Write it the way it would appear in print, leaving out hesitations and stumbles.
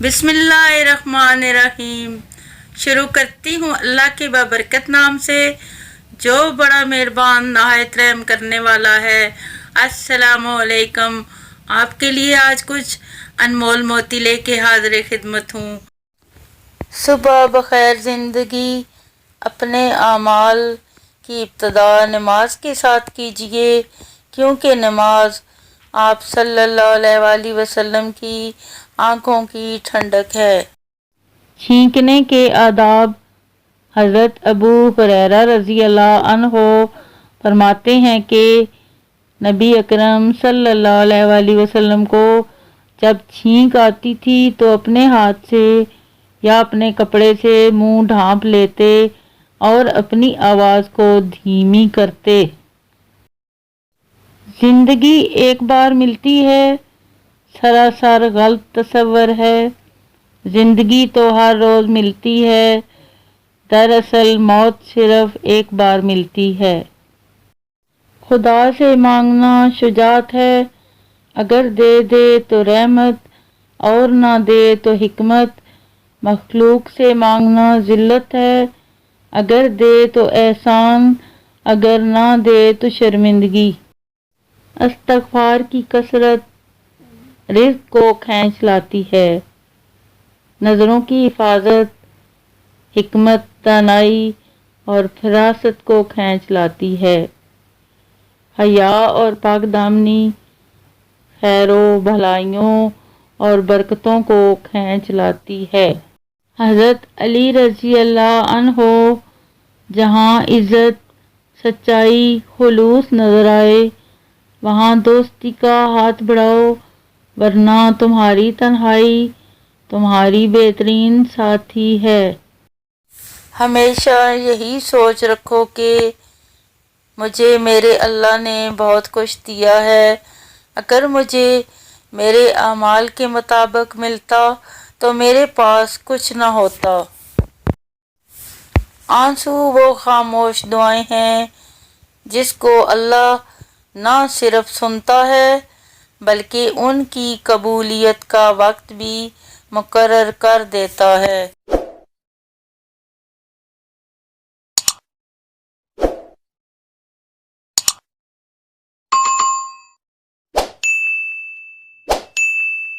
بسم اللہ الرحمن الرحیم۔ شروع کرتی ہوں اللہ کے بابرکت نام سے جو بڑا مہربان نہایت رحم کرنے والا ہے۔ السلام علیکم۔ آپ کے لیے آج کچھ انمول موتی لے کے حاضر خدمت ہوں۔ صبح بخیر زندگی اپنے اعمال کی ابتدا نماز کے ساتھ کیجیے، کیونکہ نماز آپ صلی اللہ علیہ وآلہ وسلم کی آنکھوں کی ٹھنڈک ہے۔ چھینکنے کے آداب۔ حضرت ابو ہریرہ رضی اللہ عنہ فرماتے ہیں کہ نبی اکرم صلی اللہ علیہ وآلہ وسلم کو جب چھینک آتی تھی تو اپنے ہاتھ سے یا اپنے کپڑے سے منہ ڈھانپ لیتے اور اپنی آواز کو دھیمی کرتے۔ زندگی ایک بار ملتی ہے، سراسر غلط تصور ہے۔ زندگی تو ہر روز ملتی ہے، دراصل موت صرف ایک بار ملتی ہے۔ خدا سے مانگنا شجاعت ہے، اگر دے دے تو رحمت اور نہ دے تو حکمت۔ مخلوق سے مانگنا ذلت ہے، اگر دے تو احسان، اگر نہ دے تو شرمندگی۔ استغفار کی کثرت رزق کو کھینچ لاتی ہے، نظروں کی حفاظت حکمت، دانائی اور فراست کو کھینچ لاتی ہے۔ حیا اور پاک دامنی خیر و بھلائیوں اور برکتوں کو کھینچ لاتی ہے۔ حضرت علی رضی اللہ عنہ جہاں عزت، سچائی، خلوص نظر آئے وہاں دوستی کا ہاتھ بڑھاؤ، ورنہ تمہاری تنہائی تمہاری بہترین ساتھی ہے۔ ہمیشہ یہی سوچ رکھو کہ مجھے میرے اللہ نے بہت کچھ دیا ہے، اگر مجھے میرے اعمال کے مطابق ملتا تو میرے پاس کچھ نہ ہوتا۔ آنسو وہ خاموش دعائیں ہیں جس کو اللہ نہ صرف سنتا ہے بلکہ ان کی قبولیت کا وقت بھی مقرر کر دیتا ہے۔